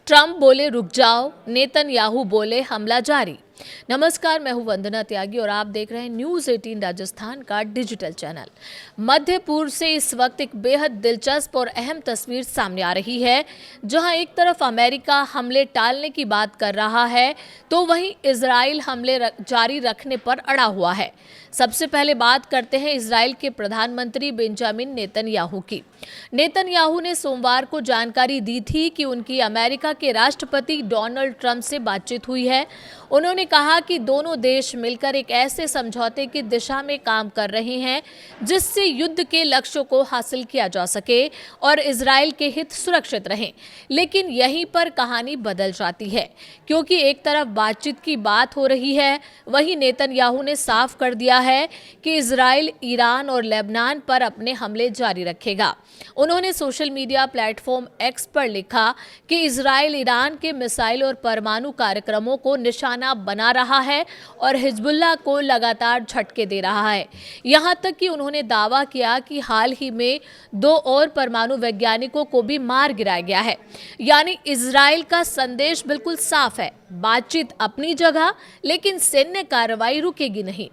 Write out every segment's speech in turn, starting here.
Trump बोले रुक जाओ, नेतन्याहू बोले हमला जारी। नमस्कार, मैं हूं वंदना त्यागी और आप देख रहे हैं न्यूज 18 राजस्थान का डिजिटल चैनल। मध्य पूर्व से इस वक्त एक बेहद दिलचस्प और अहम तस्वीर सामने आ रही है, जहां एक तरफ अमेरिका हमले टालने की बात कर रहा है तो वहीं इजराइल हमले जारी रखने पर अड़ा हुआ है। सबसे पहले बात करते हैं इजराइल के प्रधानमंत्री बेंजामिन नेतन्याहू की। नेतन्याहू ने सोमवार को जानकारी दी थी कि उनकी अमेरिका के राष्ट्रपति डोनाल्ड ट्रंप से बातचीत हुई है। उन्होंने कहा कि दोनों देश मिलकर एक ऐसे समझौते की दिशा में काम कर रहे हैं जिससे युद्ध के लक्ष्यों को हासिल किया जा सके और इजराइल के हित सुरक्षित रहें। लेकिन यहीं पर कहानी बदल जाती है, क्योंकि एक तरफ बातचीत की बात हो रही है, वहीं नेतन्याहू ने साफ कर दिया है कि इजराइल ईरान और लेबनान पर अपने हमले जारी रखेगा। उन्होंने सोशल मीडिया प्लेटफॉर्म एक्स पर लिखा कि इजराइल ईरान के मिसाइल और परमाणु कार्यक्रमों को निशाना बना रहा है और हिजबुल्लाह को लगातार झटके दे रहा है। यहां तक कि उन्होंने दावा किया कि हाल ही में 2 और परमाणु वैज्ञानिकों को भी मार गिराया गया है। यानी इजराइल का संदेश बिल्कुल साफ है, बातचीत अपनी जगह, लेकिन सैन्य कार्रवाई रुकेगी नहीं।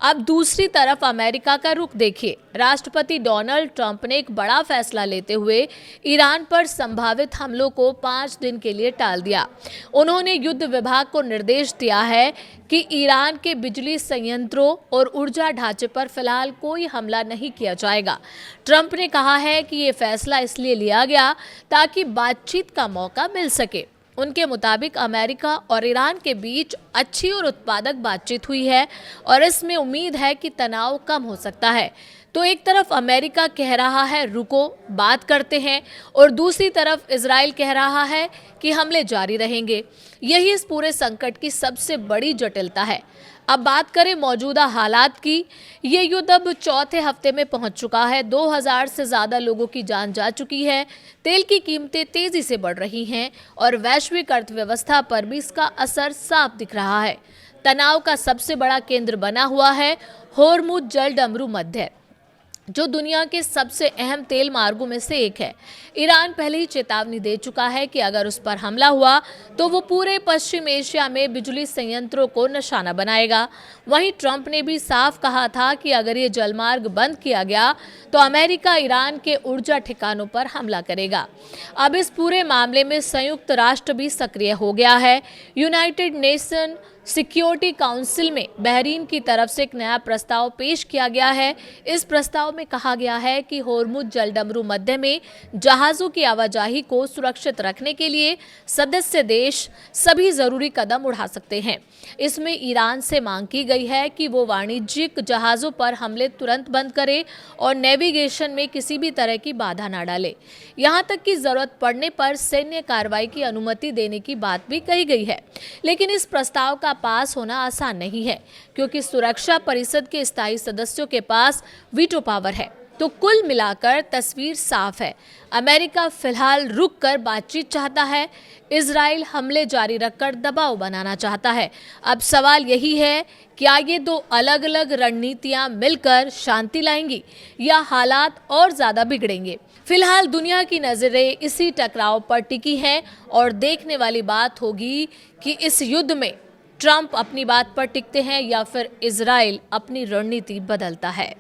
अब दूसरी तरफ अमेरिका का रुख देखिए। राष्ट्रपति डोनाल्ड ट्रंप ने एक बड़ा फैसला लेते हुए ईरान पर संभावित हमलों को 5 दिन के लिए टाल दिया। उन्होंने युद्ध विभाग को निर्देश दिया है कि ईरान के बिजली संयंत्रों और ऊर्जा ढांचे पर फिलहाल कोई हमला नहीं किया जाएगा। ट्रंप ने कहा है कि ये फैसला इसलिए लिया गया ताकि बातचीत का मौका मिल सके। उनके मुताबिक अमेरिका और ईरान के बीच अच्छी और उत्पादक बातचीत हुई है और इसमें उम्मीद है कि तनाव कम हो सकता है। तो एक तरफ अमेरिका कह रहा है रुको, बात करते हैं, और दूसरी तरफ इजराइल कह रहा है कि हमले जारी रहेंगे। यही इस पूरे संकट की सबसे बड़ी जटिलता है। अब बात करें मौजूदा हालात की। ये युद्ध अब 4थे हफ्ते में पहुंच चुका है। 2000 से ज़्यादा लोगों की जान जा चुकी है। तेल की कीमतें तेज़ी से बढ़ रही हैं और वैश्विक अर्थव्यवस्था पर भी इसका असर साफ दिख रहा है। तनाव का सबसे बड़ा केंद्र बना हुआ है होर्मुज जलडमरू मध्य, जो दुनिया के सबसे अहम तेल मार्गों में से एक है। ईरान पहले ही चेतावनी दे चुका है कि अगर उस पर हमला हुआ तो वो पूरे पश्चिम एशिया में बिजली संयंत्रों को निशाना बनाएगा। वहीं ट्रंप ने भी साफ कहा था कि अगर ये जलमार्ग बंद किया गया तो अमेरिका ईरान के ऊर्जा ठिकानों पर हमला करेगा। अब इस पूरे मामले में संयुक्त राष्ट्र भी सक्रिय हो गया है। यूनाइटेड नेशन सिक्योरिटी काउंसिल में बहरीन की तरफ से एक नया प्रस्ताव पेश किया गया है। इस प्रस्ताव में कहा गया है कि होर्मुज जलडमरू मध्य में जहाज़ों की आवाजाही को सुरक्षित रखने के लिए सदस्य देश सभी जरूरी कदम उठा सकते हैं। इसमें ईरान से मांग की गई है कि वो वाणिज्यिक जहाज़ों पर हमले तुरंत बंद करे और नेविगेशन में किसी भी तरह की बाधा न डाले। यहाँ तक कि जरूरत पड़ने पर सैन्य कार्रवाई की अनुमति देने की बात भी कही गई है। लेकिन इस प्रस्ताव का पास होना आसान नहीं है, क्योंकि सुरक्षा परिषद के स्थायी सदस्यों के पास वीटो पावर है। तो कुल मिलाकर तस्वीर साफ है। अमेरिका फिलहाल रुक कर बातचीत चाहता है, इजराइल हमले जारी रखकर दबाव बनाना चाहता है। अब सवाल यही है, क्या ये 2 अलग अलग रणनीतियां मिलकर शांति लाएंगी या हालात और ज्यादा बिगड़ेंगे? फिलहाल दुनिया की नजरें इसी टकराव पर टिकी हैं और देखने वाली बात होगी कि इस युद्ध में ट्रंप अपनी बात पर टिकते हैं या फिर इजराइल अपनी रणनीति बदलता है।